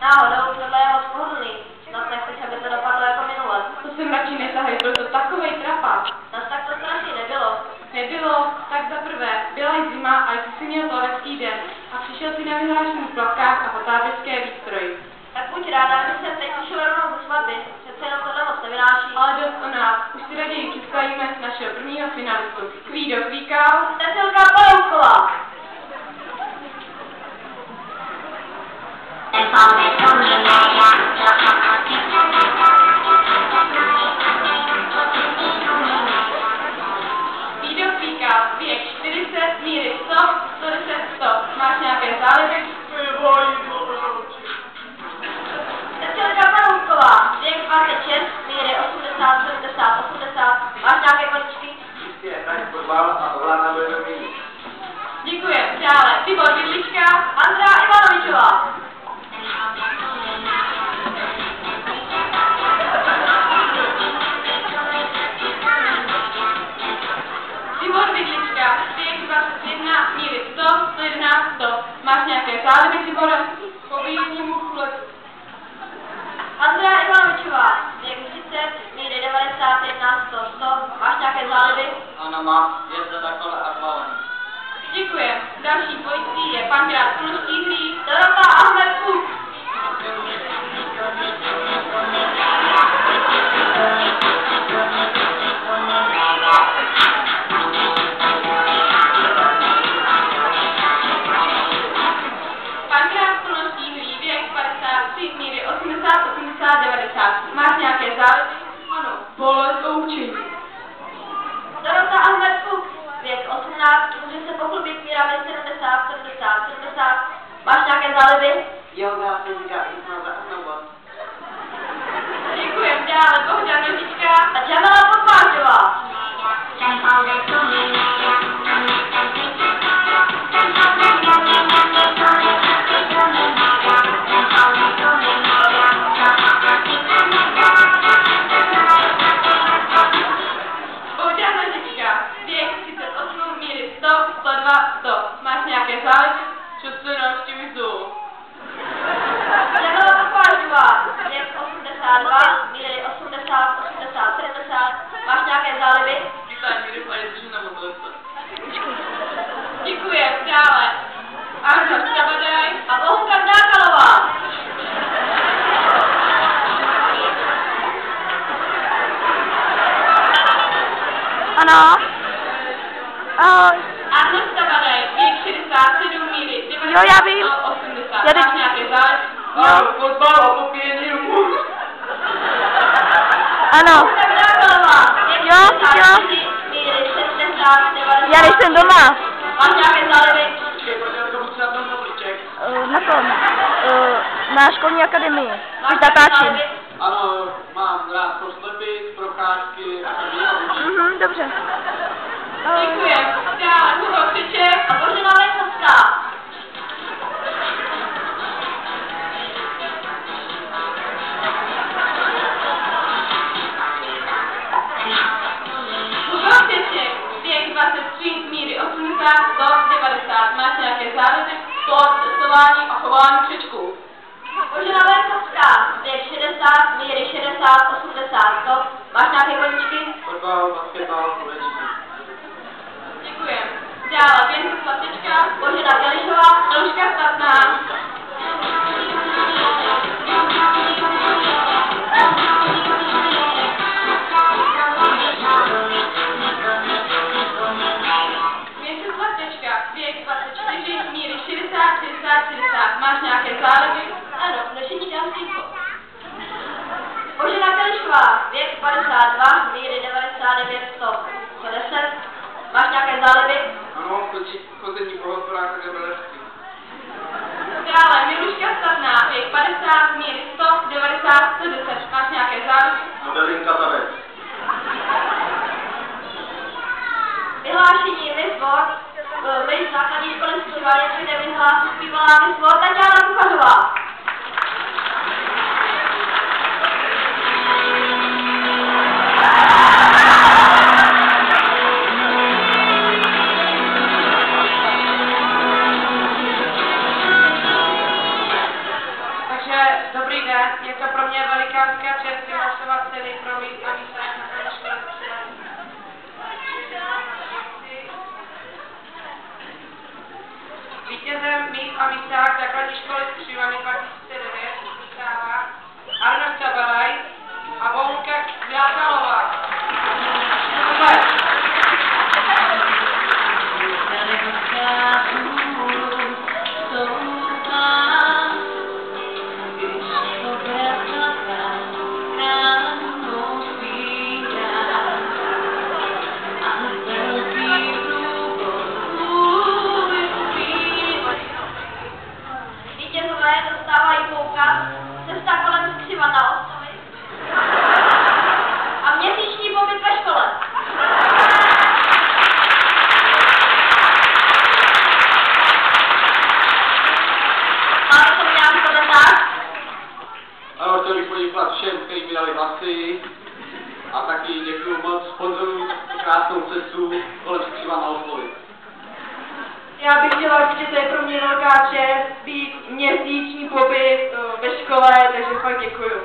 Náhodou tohle je moc pohodlný. Snad nechceš, aby to dopadlo jako minule. To jsem radši nesahaj, byl to takovej trapas. Zas tak to strašně nebylo. Nebylo, tak za prvé, byla jí zima a jsi si měl toalecký den a přišel si na vyhlášený plavkách a potápěčské výstroj. Tak buď ráda, že se teď přišel rovnou do svatby. Přece jenom tohle moc nevynáší. Ale dost o nás, už si raději představíme našeho prvního finalistu. Kvído Kvíkal, Cecilka Palouková. Kvído Kvíkal, věk 40, míry 100, 110, 100. Máš nějaké záliby? Cecilka Palouková, věk 26, míry 80, 70, 80. Máš nějaké koníčky? Děkuji, dále, Tibor Vidlička, Andrea Ivanovičová. Tibor Vidlička, věk 21, míry 100, 111, 100. Máš nějaké záliby, Tibore? Povídni mu chleb. Andrea Ivanovičová, věk 30, míry 91, 100, 100. Máš nějaké záliby? Ano, má, jezdil na kole a balon. Děkuji. Další dvojicí je Pankrát Kluštíhlý, Dorota Ahmed Kuk. Pankrát Kluštíhlý, věk 53, míry 80, 80, 90. Máš nějaké záliby? Ano. Bolest oučení. Dorota Ahmed Kuk, věk 18, může se pochlubit mírami 70, 70, 70. Máš nějaké záliby? Yoga, fyzika, hypnoza a snowboard. Děkuji. Dále Bohdan Nožička A Jamila Podmáčová. Bohdan Nožička, věk 38, míry 100, 102, 100. Máš nějaké záliby? Co se navštěví Jamila Podmáčová, věk 82, míry 80, 80, 70. Máš nějaké záliby? Děkuji. Dále Arnold Sabadaj A Bohunka Dákalová. Ano. Ahoj. Arnold Sabadaj, věk 67, míry 90, Jo, já vím. 80. Já teď- Máš nějaké záliby? Jo. Fotbal a popíjení rumu. Ano. Bohunka Dákalová, věk Jo, 64, míry 70, 90. Já nejsem doma. Máš nějaké záliby? Na tom. Na školní akademii. Máš Ty nějaké tatáčím. záliby? Ano, mám rád poslepit, procházky a výjevy. Dobře. Ahoj. Děkuji. Dále Hugo Křeček A Božena Vejcovská. Hugo Křeček, věk 23, míry 80, 100, 90. Máš nějaké záliby? Sport, cestování a chování křečků. Božena Vejcovská, věk 60, míry 60, 80, 100. Máš nějaké koníčky? Fotbal, basketbal, kulečky. Děkuji. Dále Věnce Svatečka, Božena Kališová. Aluška Statná. Věnce Svatečka, věk 24, míry 60, 60, 60. Máš nějaké záliby? Ano, nošení dásníku. Božena Kališová, věk 52, míry 99, 100, 110. Máš nějaké záliby? Ano, chození po hospodách a kabelevky. Dále Miluška Statná, věk 50, míry 100, 90, 110. Máš nějaké záliby? Modelinka Tavec. Vyhlášení Miss World, Miss základní školy zpívání, kde vyhlásí zpívala Miss World Tatiana Kuchařová. Takže dobrý den, je to pro mě velikánská čest vyhlašovat ceny pro mít a mísák na této škole vítězem mít a mísák základní školy Křivany 2009 zůstává Arnošt Tabalaj a Bohunka Kvělkalová. Dostávají poukaz, cesta kolem Křivan na Ostrovy a měsíční pobyt ve škole. Máte to nějaký komentář? Ano, chtěl bych poděkovat všem, kteří mi dali hlasy a taky děkuju moc sponzorům krásnou cestu kolem Křivan na Ostrovy. Já bych chtěla říct, že to je pro mě velká čest být měsíční pobyt ve škole, takže fakt děkuju.